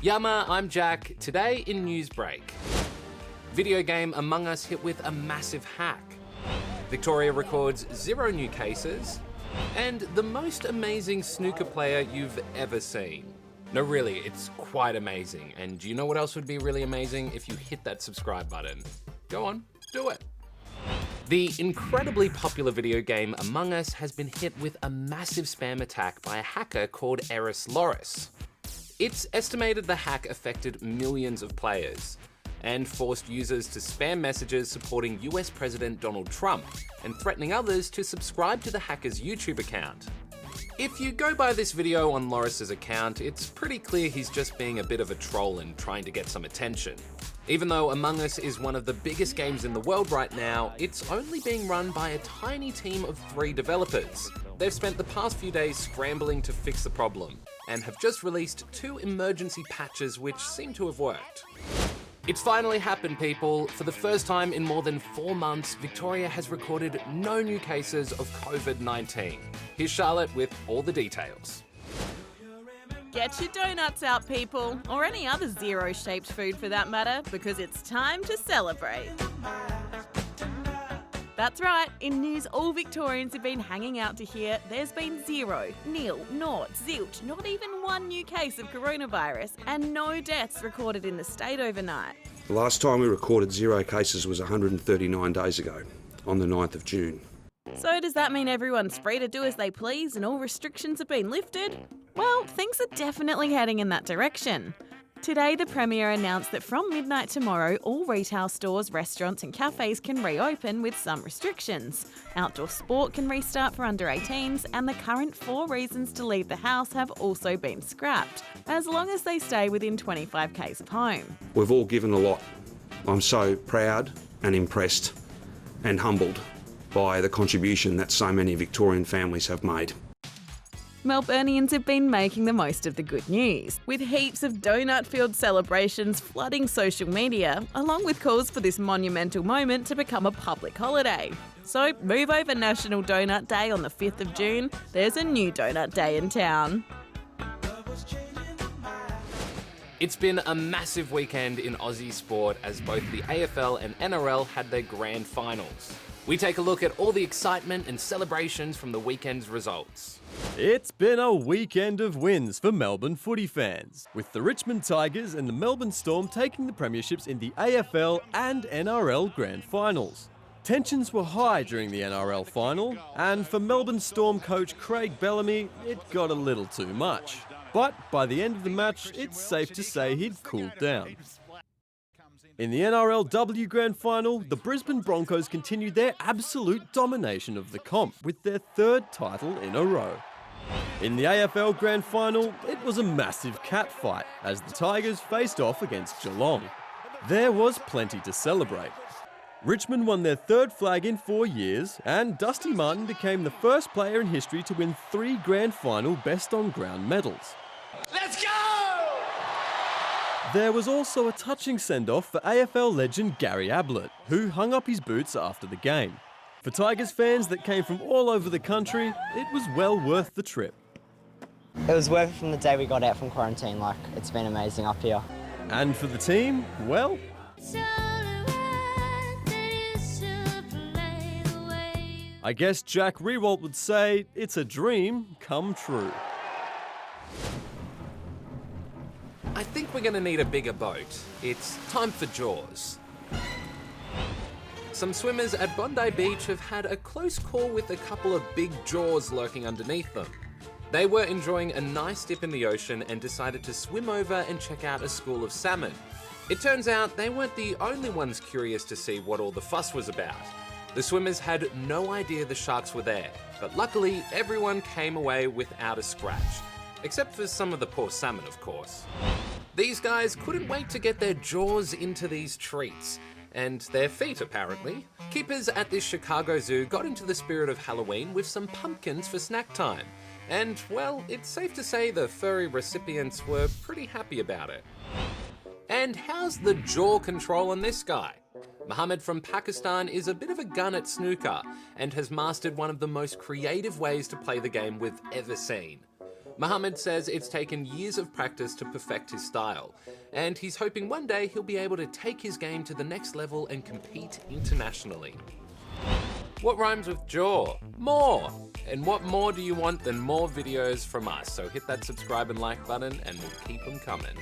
Yama, I'm Jack. Today in Newsbreak. Video game Among Us hit with a massive hack. Victoria records 0 new cases. And the most amazing snooker player you've ever seen. No, really, it's quite amazing. And do you know what else would be really amazing? If you hit that subscribe button. Go on, do it. The incredibly popular video game Among Us has been hit with a massive spam attack by a hacker called Eris Loris. It's estimated the hack affected millions of players and forced users to spam messages supporting US President Donald Trump and threatening others to subscribe to the hacker's YouTube account. If you go by this video on Loris's account, it's pretty clear he's just being a bit of a troll and trying to get some attention. Even though Among Us is one of the biggest games in the world right now, it's only being run by a tiny team of 3 developers. They've spent the past few days scrambling to fix the problem and have just released 2 emergency patches which seem to have worked. It's finally happened, people. For the first time in more than 4 months, Victoria has recorded no new cases of COVID-19. Here's Charlotte with all the details. Get your donuts out, people, or any other zero-shaped food for that matter, because it's time to celebrate. That's right, in news all Victorians have been hanging out to hear, there's been 0, nil, naught, zilch, not even 1 new case of coronavirus, and no deaths recorded in the state overnight. The last time we recorded 0 cases was 139 days ago, on the 9th of June. So does that mean everyone's free to do as they please and all restrictions have been lifted? Well, things are definitely heading in that direction. Today, the Premier announced that from midnight tomorrow, all retail stores, restaurants and cafes can reopen with some restrictions. Outdoor sport can restart for under 18s, and the current 4 reasons to leave the house have also been scrapped, as long as they stay within 25 k's of home. We've all given a lot. I'm so proud and impressed and humbled by the contribution that so many Victorian families have made. Melburnians have been making the most of the good news, with heaps of donut-filled celebrations flooding social media, along with calls for this monumental moment to become a public holiday. So move over National Donut Day on the 5th of June, there's a new donut day in town. It's been a massive weekend in Aussie sport as both the AFL and NRL had their grand finals. We take a look at all the excitement and celebrations from the weekend's results. It's been a weekend of wins for Melbourne footy fans, with the Richmond Tigers and the Melbourne Storm taking the premierships in the AFL and NRL grand finals. Tensions were high during the NRL final, and for Melbourne Storm coach Craig Bellamy, it got a little too much. But by the end of the match, it's safe to say he'd cooled down. In the NRLW Grand Final, the Brisbane Broncos continued their absolute domination of the comp with their 3rd title in a row. In the AFL Grand Final, it was a massive catfight as the Tigers faced off against Geelong. There was plenty to celebrate. Richmond won their 3rd flag in 4 years, and Dusty Martin became the first player in history to win 3 Grand Final Best on Ground medals. Let's go! There was also a touching send-off for AFL legend Gary Ablett, who hung up his boots after the game. For Tigers fans that came from all over the country, it was well worth the trip. It was worth it from the day we got out from quarantine. It's been amazing up here. And for the team, well, I guess Jack Riewoldt would say it's a dream come true. I think we're going to need a bigger boat. It's time for Jaws. Some swimmers at Bondi Beach have had a close call with a couple of big jaws lurking underneath them. They were enjoying a nice dip in the ocean and decided to swim over and check out a school of salmon. It turns out they weren't the only ones curious to see what all the fuss was about. The swimmers had no idea the sharks were there, but luckily everyone came away without a scratch. Except for some of the poor salmon, of course. These guys couldn't wait to get their jaws into these treats. And their feet, apparently. Keepers at this Chicago zoo got into the spirit of Halloween with some pumpkins for snack time. And, well, it's safe to say the furry recipients were pretty happy about it. And how's the jaw control on this guy? Mohammed from Pakistan is a bit of a gun at snooker and has mastered one of the most creative ways to play the game we've ever seen. Mohammed says it's taken years of practice to perfect his style, and he's hoping one day he'll be able to take his game to the next level and compete internationally. What rhymes with jaw? More! And what more do you want than more videos from us? So hit that subscribe and like button and we'll keep them coming.